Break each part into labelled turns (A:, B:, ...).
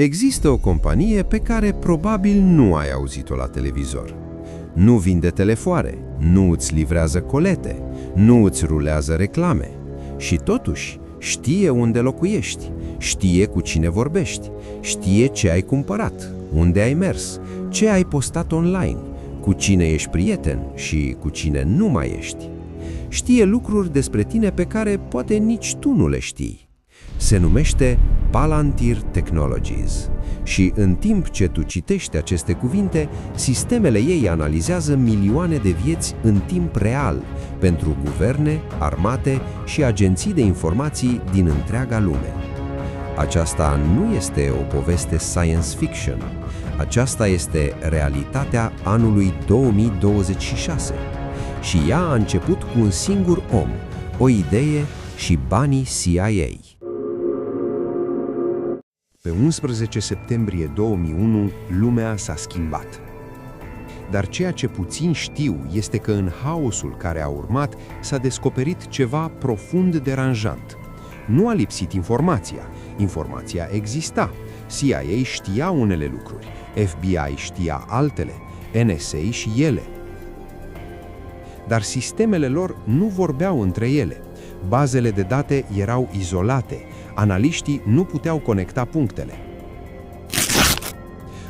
A: Există o companie pe care probabil nu ai auzit-o la televizor. Nu vinde telefoane, nu îți livrează colete, nu îți rulează reclame. Și totuși știe unde locuiești, știe cu cine vorbești, știe ce ai cumpărat, unde ai mers, ce ai postat online, cu cine ești prieten și cu cine nu mai ești. Știe lucruri despre tine pe care poate nici tu nu le știi. Se numește Palantir Technologies și în timp ce tu citești aceste cuvinte, sistemele ei analizează milioane de vieți în timp real pentru guverne, armate și agenții de informații din întreaga lume. Aceasta nu este o poveste science fiction. Aceasta este realitatea anului 2026. Și ea a început cu un singur om, o idee și banii CIA. Pe 11 septembrie 2001, lumea s-a schimbat. Dar ceea ce puțini știu este că în haosul care a urmat s-a descoperit ceva profund deranjant. Nu a lipsit informația. Informația exista. CIA știa unele lucruri, FBI știa altele, NSA și ele. Dar sistemele lor nu vorbeau între ele. Bazele de date erau izolate. Analiștii nu puteau conecta punctele.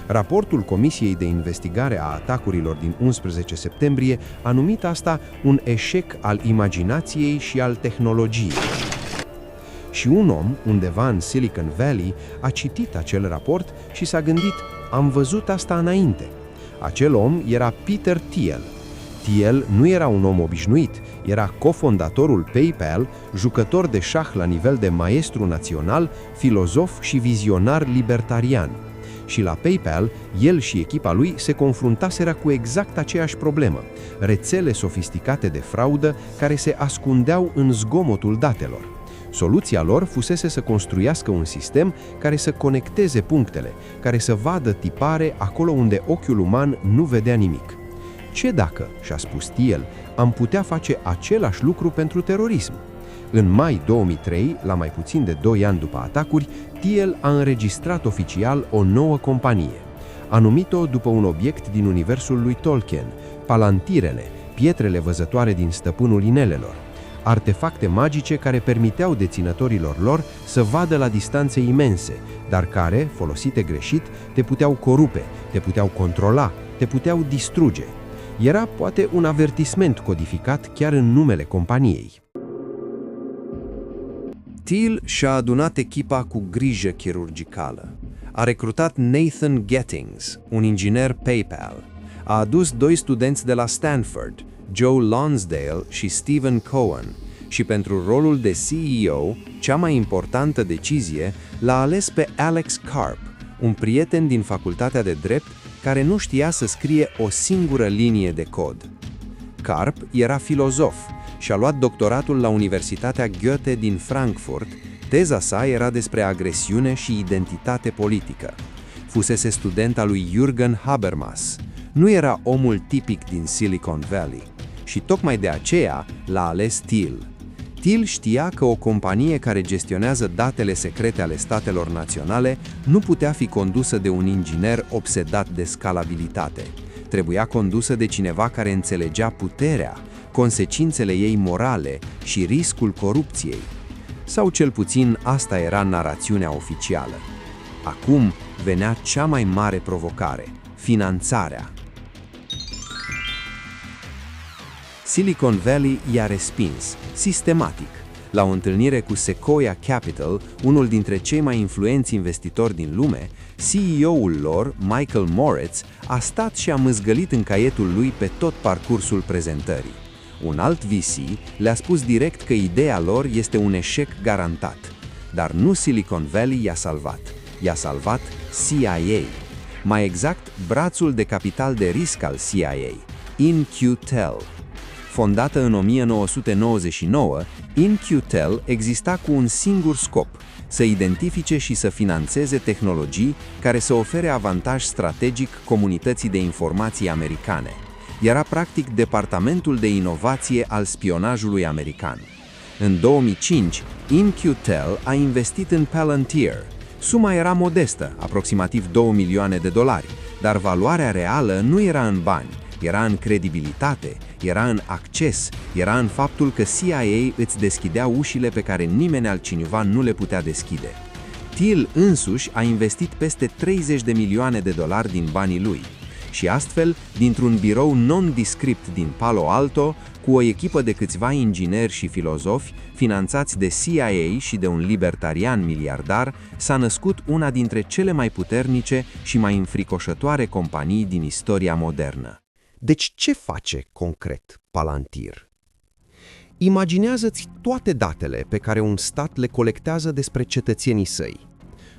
A: Raportul Comisiei de Investigare a Atacurilor din 11 septembrie a numit asta un eșec al imaginației și al tehnologiei. Și un om, undeva în Silicon Valley, a citit acel raport și s-a gândit, am văzut asta înainte. Acel om era Peter Thiel. Thiel nu era un om obișnuit, era cofondatorul PayPal, jucător de șah la nivel de maestru național, filozof și vizionar libertarian. Și la PayPal, el și echipa lui se confruntaseră cu exact aceeași problemă, rețele sofisticate de fraudă care se ascundeau în zgomotul datelor. Soluția lor fusese să construiască un sistem care să conecteze punctele, care să vadă tipare acolo unde ochiul uman nu vedea nimic. Ce dacă, și-a spus Thiel, am putea face același lucru pentru terorism? În mai 2003, la mai puțin de 2 ani după atacuri, Thiel a înregistrat oficial o nouă companie. A numit-o după un obiect din universul lui Tolkien, palantirele, pietrele văzătoare din Stăpânul Inelelor, artefacte magice care permiteau deținătorilor lor să vadă la distanțe imense, dar care, folosite greșit, te puteau corupe, te puteau controla, te puteau distruge. Era poate un avertisment codificat chiar în numele companiei. Thiel și-a adunat echipa cu grijă chirurgicală. A recrutat Nathan Gettings, un inginer PayPal. A adus 2 studenți de la Stanford, Joe Lonsdale și Stephen Cohen, și pentru rolul de CEO, cea mai importantă decizie, l-a ales pe Alex Karp, un prieten din facultatea de drept care nu știa să scrie o singură linie de cod. Karp era filozof și a luat doctoratul la Universitatea Goethe din Frankfurt. Teza sa era despre agresiune și identitate politică. Fusese student al lui Jürgen Habermas. Nu era omul tipic din Silicon Valley. Și tocmai de aceea l-a ales Thiel. Thiel știa că o companie care gestionează datele secrete ale statelor naționale nu putea fi condusă de un inginer obsedat de scalabilitate. Trebuia condusă de cineva care înțelegea puterea, consecințele ei morale și riscul corupției. Sau cel puțin asta era narațiunea oficială. Acum venea cea mai mare provocare, finanțarea. Silicon Valley i-a respins, sistematic. La o întâlnire cu Sequoia Capital, unul dintre cei mai influenți investitori din lume, CEO-ul lor, Michael Moritz, a stat și a mâzgălit în caietul lui pe tot parcursul prezentării. Un alt VC le-a spus direct că ideea lor este un eșec garantat. Dar nu Silicon Valley i-a salvat. I-a salvat CIA. Mai exact, brațul de capital de risc al CIA, In-Q-Tel. Fondată în 1999, In-Q-Tel exista cu un singur scop, să identifice și să finanțeze tehnologii care să ofere avantaj strategic comunității de informații americane. Era practic departamentul de inovație al spionajului american. În 2005, In-Q-Tel a investit în Palantir,
B: Suma era modestă, aproximativ 2 milioane de dolari, dar valoarea reală nu era în bani, era în credibilitate, era în acces, era în faptul că CIA îți deschidea ușile pe care nimeni altcineva nu le putea deschide. Thiel însuși a investit peste 30 de milioane de dolari din banii lui. Și astfel, dintr-un birou nondescript din Palo Alto, cu o echipă de câțiva ingineri și filozofi, finanțați de CIA și de un libertarian miliardar, s-a născut una dintre cele mai puternice și mai înfricoșătoare companii din istoria modernă.
A: Deci ce face concret Palantir? Imaginează-ți toate datele pe care un stat le colectează despre cetățenii săi.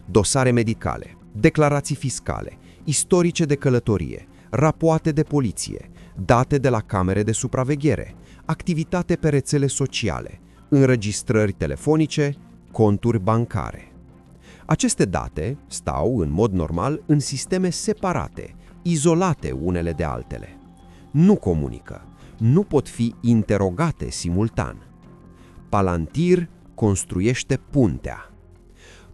A: Dosare medicale, declarații fiscale, istorice de călătorie, rapoarte de poliție, date de la camere de supraveghere, activitate pe rețele sociale, înregistrări telefonice, conturi bancare. Aceste date stau, în mod normal, în sisteme separate, izolate unele de altele. Nu comunică, nu pot fi interogate simultan. Palantir construiește puntea.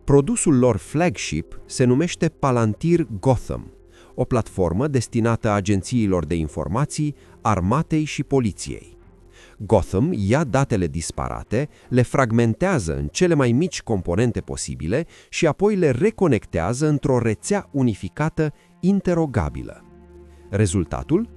A: Produsul lor flagship se numește Palantir Gotham, o platformă destinată agențiilor de informații, armatei și poliției. Gotham ia datele disparate, le fragmentează în cele mai mici componente posibile și apoi le reconectează într-o rețea unificată interogabilă. Rezultatul?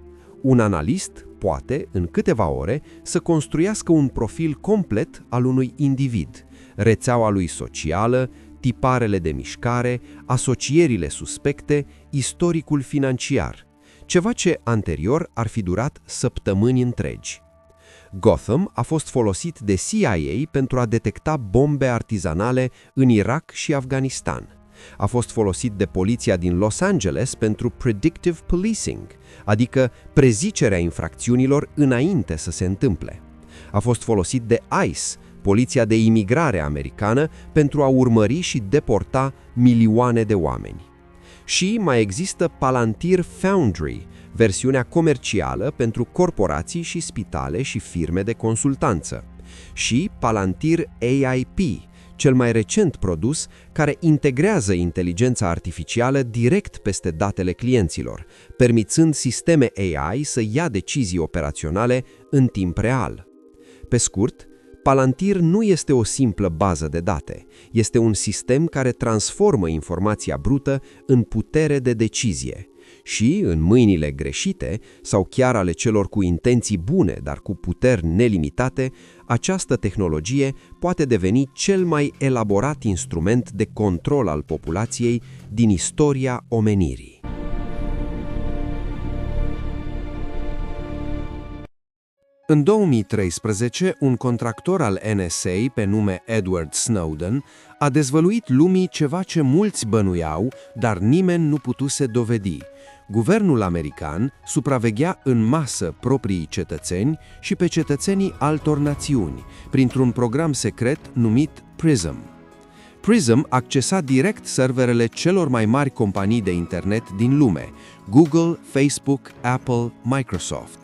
A: Un analist poate, în câteva ore, să construiască un profil complet al unui individ, rețeaua lui socială, tiparele de mișcare, asocierile suspecte, istoricul financiar, ceva ce anterior ar fi durat săptămâni întregi. Gotham a fost folosit de CIA pentru a detecta bombe artizanale în Irak și Afganistan. A fost folosit de poliția din Los Angeles pentru predictive policing, adică prezicerea infracțiunilor înainte să se întâmple. A fost folosit de ICE, poliția de imigrare americană, pentru a urmări și deporta milioane de oameni. Și mai există Palantir Foundry, versiunea comercială pentru corporații și spitale și firme de consultanță. Și Palantir AIP, cel mai recent produs care integrează inteligența artificială direct peste datele clienților, permițând sisteme AI să ia decizii operaționale în timp real. Pe scurt, Palantir nu este o simplă bază de date, este un sistem care transformă informația brută în putere de decizie. Și, în mâinile greșite, sau chiar ale celor cu intenții bune, dar cu puteri nelimitate, această tehnologie poate deveni cel mai elaborat instrument de control al populației din istoria omenirii. În 2013, un contractor al NSA pe nume Edward Snowden a dezvăluit lumii ceva ce mulți bănuiau, dar nimeni nu putuse dovedi. Guvernul american supraveghea în masă proprii cetățeni și pe cetățenii altor națiuni, printr-un program secret numit PRISM. PRISM accesa direct serverele celor mai mari companii de internet din lume, Google, Facebook, Apple, Microsoft.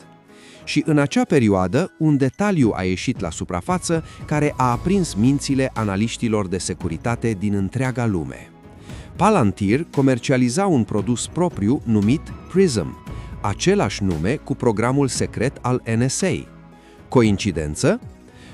A: Și în acea perioadă, un detaliu a ieșit la suprafață care a aprins mințile analiștilor de securitate din întreaga lume. Palantir comercializa un produs propriu numit PRISM, același nume cu programul secret al NSA. Coincidență?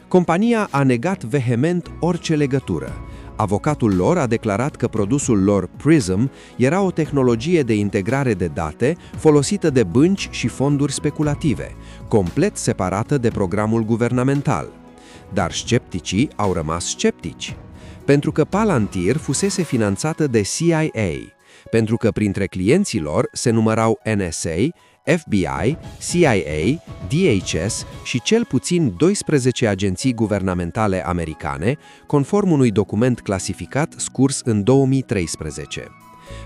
A: Compania a negat vehement orice legătură. Avocatul lor a declarat că produsul lor PRISM era o tehnologie de integrare de date folosită de bănci și fonduri speculative, complet separată de programul guvernamental. Dar scepticii au rămas sceptici. Pentru că Palantir fusese finanțată de CIA, pentru că printre clienții lor se numărau NSA, FBI, CIA, DHS și cel puțin 12 agenții guvernamentale americane, conform unui document clasificat scurs în 2013.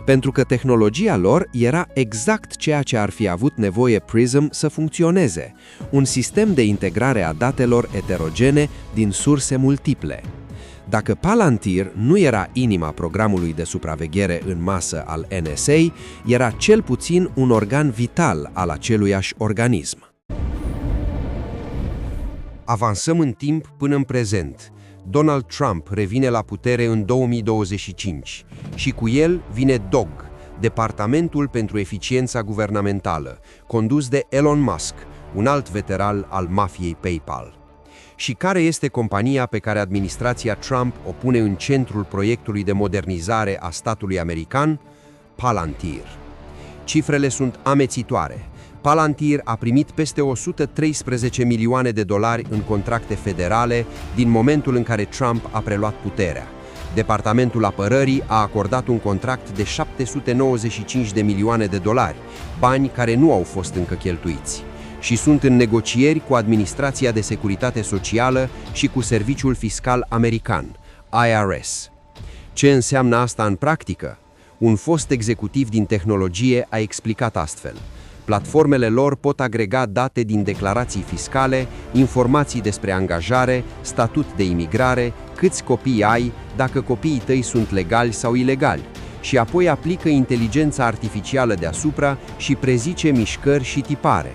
A: Pentru că tehnologia lor era exact ceea ce ar fi avut nevoie PRISM să funcționeze, un sistem de integrare a datelor eterogene din surse multiple. Dacă Palantir nu era inima programului de supraveghere în masă al NSA, era cel puțin un organ vital al aceluiași organism. Avansăm în timp până în prezent. Donald Trump revine la putere în 2025 și cu el vine DOG, Departamentul pentru Eficiența Guvernamentală, condus de Elon Musk, un alt veteran al mafiei PayPal. Și care este compania pe care administrația Trump o pune în centrul proiectului de modernizare a statului american? Palantir. Cifrele sunt amețitoare. Palantir a primit peste 113 milioane de dolari în contracte federale din momentul în care Trump a preluat puterea. Departamentul Apărării a acordat un contract de 795 de milioane de dolari, bani care nu au fost încă cheltuiți, și sunt în negocieri cu Administrația de Securitate Socială și cu Serviciul Fiscal American, IRS. Ce înseamnă asta în practică? Un fost executiv din tehnologie a explicat astfel: platformele lor pot agrega date din declarații fiscale, informații despre angajare, statut de imigrare, câți copii ai, dacă copiii tăi sunt legali sau ilegali, și apoi aplică inteligența artificială deasupra și prezice mișcări și tipare.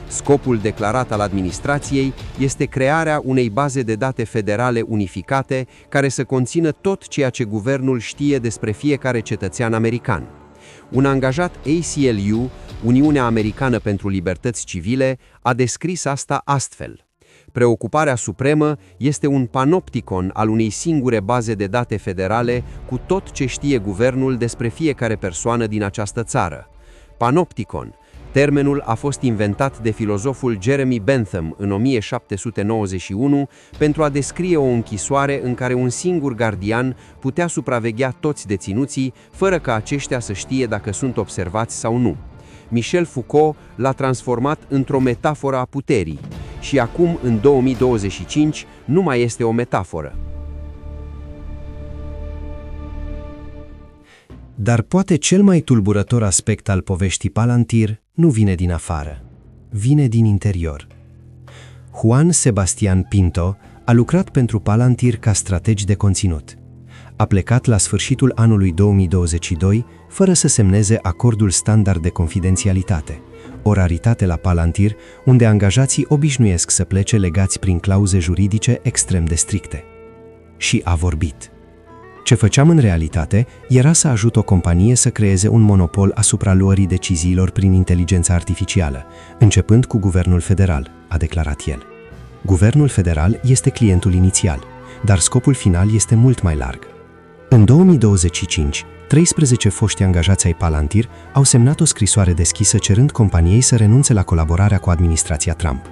A: Scopul declarat al administrației este crearea unei baze de date federale unificate care să conțină tot ceea ce guvernul știe despre fiecare cetățean american. Un angajat ACLU, Uniunea Americană pentru Libertăți Civile, a descris asta astfel: preocuparea supremă este un panopticon al unei singure baze de date federale cu tot ce știe guvernul despre fiecare persoană din această țară. Panopticon. Termenul a fost inventat de filozoful Jeremy Bentham în 1791 pentru a descrie o închisoare în care un singur gardian putea supraveghea toți deținuții, fără ca aceștia să știe dacă sunt observați sau nu. Michel Foucault l-a transformat într-o metaforă a puterii și acum, în 2025, nu mai este o metaforă.
C: Dar poate cel mai tulburător aspect al poveștii Palantir nu vine din afară, vine din interior. Juan Sebastián Pinto a lucrat pentru Palantir ca strateg de conținut. A plecat la sfârșitul anului 2022 fără să semneze acordul standard de confidențialitate, o raritate la Palantir, unde angajații obișnuiesc să plece legați prin clauze juridice extrem de stricte. Și a vorbit. Ce făceam în realitate era să ajut o companie să creeze un monopol asupra luării deciziilor prin inteligența artificială, începând cu Guvernul Federal, a declarat el. Guvernul Federal este clientul inițial, dar scopul final este mult mai larg. În 2025, 13 foști angajați ai Palantir au semnat o scrisoare deschisă cerând companiei să renunțe la colaborarea cu administrația Trump.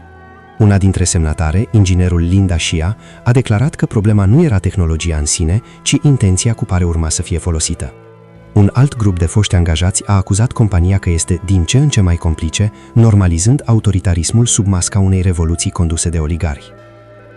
C: Una dintre semnatare, inginerul Linda Shia, a declarat că problema nu era tehnologia în sine, ci intenția cu care urma să fie folosită. Un alt grup de foști angajați a acuzat compania că este din ce în ce mai complice, normalizând autoritarismul sub masca unei revoluții conduse de oligari.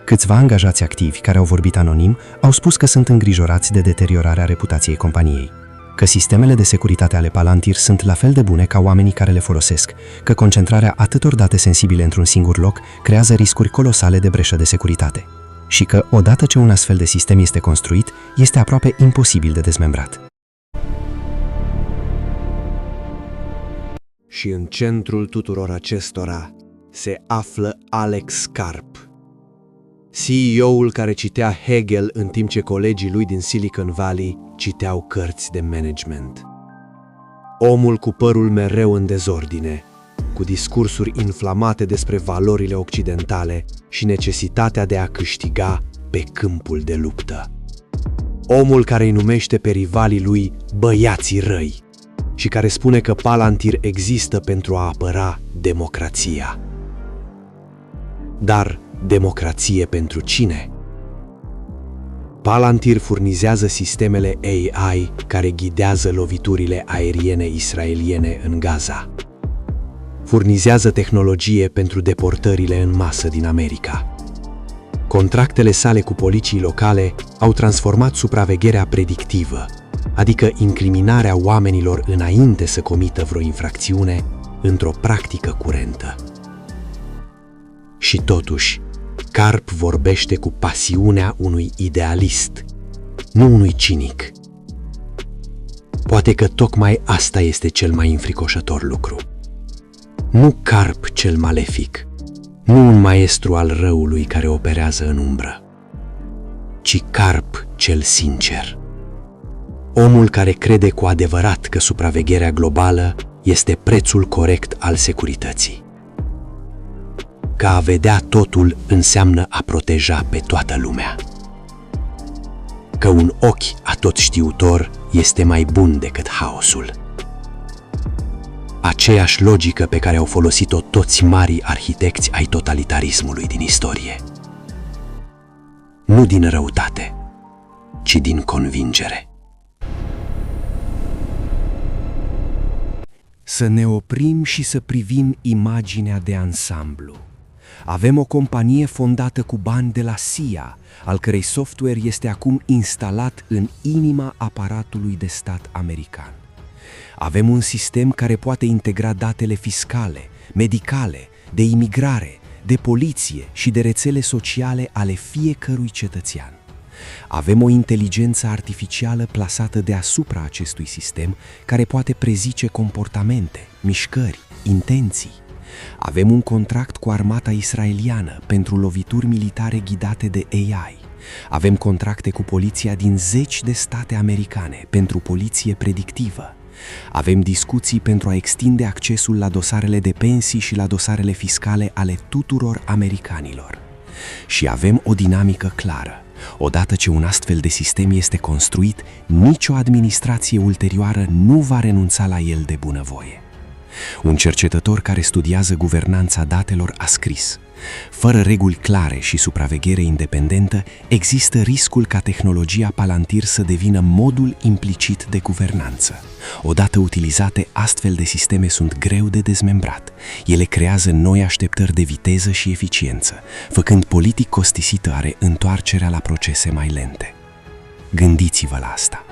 C: Câțiva angajați activi care au vorbit anonim au spus că sunt îngrijorați de deteriorarea reputației companiei, că sistemele de securitate ale Palantir sunt la fel de bune ca oamenii care le folosesc, că concentrarea atâtor date sensibile într-un singur loc creează riscuri colosale de breșă de securitate și că, odată ce un astfel de sistem este construit, este aproape imposibil de dezmembrat.
D: Și în centrul tuturor acestora se află Alex Karp, CEO-ul care citea Hegel în timp ce colegii lui din Silicon Valley citeau cărți de management. Omul cu părul mereu în dezordine, cu discursuri inflamate despre valorile occidentale și necesitatea de a câștiga pe câmpul de luptă. Omul care îi numește pe rivalii lui băiații răi și care spune că Palantir există pentru a apăra democrația. Dar democrație pentru cine? Palantir furnizează sistemele AI care ghidează loviturile aeriene israeliene în Gaza. Furnizează tehnologie pentru deportările în masă din America. Contractele sale cu policii locale au transformat supravegherea predictivă, adică incriminarea oamenilor înainte să comită vreo infracțiune, într-o practică curentă. Și totuși, Karp vorbește cu pasiunea unui idealist, nu unui cinic. Poate că tocmai asta este cel mai înfricoșător lucru. Nu Karp cel malefic, nu un maestru al răului care operează în umbră, ci Carp cel sincer. Omul care crede cu adevărat că supravegherea globală este prețul corect al securității. Că a vedea totul înseamnă a proteja pe toată lumea. Că un ochi atotștiutor este mai bun decât haosul. Aceeași logică pe care au folosit-o toți marii arhitecți ai totalitarismului din istorie. Nu din răutate, ci din convingere.
C: Să ne oprim și să privim imaginea de ansamblu. Avem o companie fondată cu bani de la CIA, al cărei software este acum instalat în inima aparatului de stat american. Avem un sistem care poate integra datele fiscale, medicale, de imigrare, de poliție și de rețele sociale ale fiecărui cetățean. Avem o inteligență artificială plasată deasupra acestui sistem care poate prezice comportamente, mișcări, intenții. Avem un contract cu armata israeliană pentru lovituri militare ghidate de AI. Avem contracte cu poliția din 10 de state americane pentru poliție predictivă. Avem discuții pentru a extinde accesul la dosarele de pensii și la dosarele fiscale ale tuturor americanilor. Și avem o dinamică clară. Odată ce un astfel de sistem este construit, nicio administrație ulterioară nu va renunța la el de bunăvoie. Un cercetător care studiază guvernanța datelor a scris: fără reguli clare și supraveghere independentă, există riscul ca tehnologia Palantir să devină modul implicit de guvernanță. Odată utilizate, astfel de sisteme sunt greu de dezmembrat. Ele creează noi așteptări de viteză și eficiență, făcând politic costisitoare întoarcerea la procese mai lente. Gândiți-vă la asta.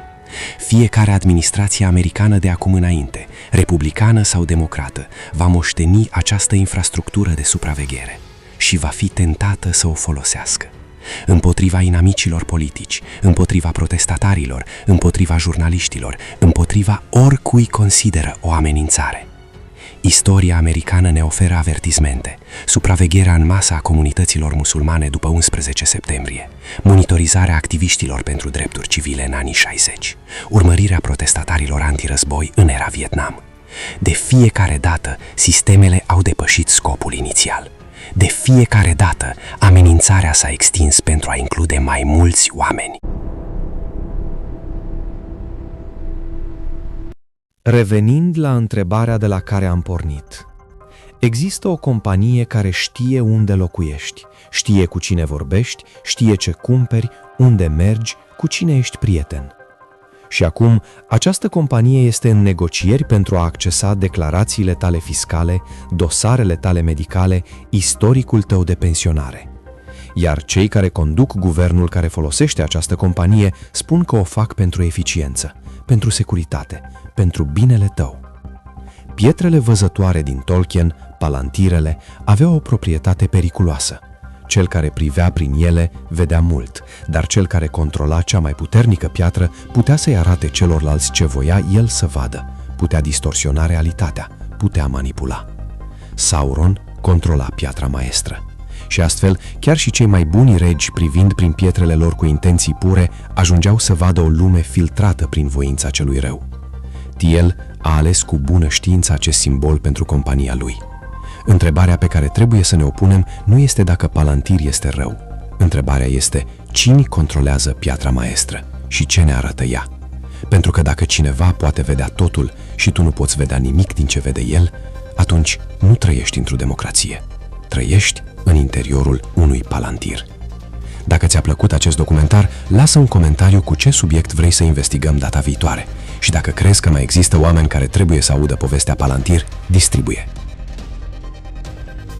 C: Fiecare administrație americană de acum înainte, republicană sau democrată, va moșteni această infrastructură de supraveghere și va fi tentată să o folosească. Împotriva inamicilor politici, împotriva protestatarilor, împotriva jurnaliștilor, împotriva oricui consideră o amenințare. Istoria americană ne oferă avertismente, supravegherea în masă a comunităților musulmane după 11 septembrie, monitorizarea activiștilor pentru drepturi civile în anii 60, urmărirea protestatarilor antirăzboi în era Vietnam. De fiecare dată, sistemele au depășit scopul inițial. De fiecare dată, amenințarea s-a extins pentru a include mai mulți oameni.
A: Revenind la întrebarea de la care am pornit, există o companie care știe unde locuiești, știe cu cine vorbești, știe ce cumperi, unde mergi, cu cine ești prieten. Și acum, această companie este în negocieri pentru a accesa declarațiile tale fiscale, dosarele tale medicale, istoricul tău de pensionare. Iar cei care conduc guvernul care folosește această companie spun că o fac pentru eficiență, pentru securitate, pentru binele tău. Pietrele văzătoare din Tolkien, palantirele, aveau o proprietate periculoasă. Cel care privea prin ele vedea mult, dar cel care controla cea mai puternică piatră putea să-i arate celorlalți ce voia el să vadă, putea distorsiona realitatea, putea manipula. Sauron controla piatra maestră. Și astfel, chiar și cei mai buni regi, privind prin pietrele lor cu intenții pure, ajungeau să vadă o lume filtrată prin voința celui rău. Thiel a ales cu bună știință acest simbol pentru compania lui. Întrebarea pe care trebuie să ne opunem nu este dacă Palantir este rău. Întrebarea este cine controlează piatra maestră și ce ne arată ea. Pentru că dacă cineva poate vedea totul și tu nu poți vedea nimic din ce vede el, atunci nu trăiești într-o democrație. Trăiești în interiorul unui Palantir. Dacă ți-a plăcut acest documentar, lasă un comentariu cu ce subiect vrei să investigăm data viitoare. Și dacă crezi că mai există oameni care trebuie să audă povestea Palantir, distribuie.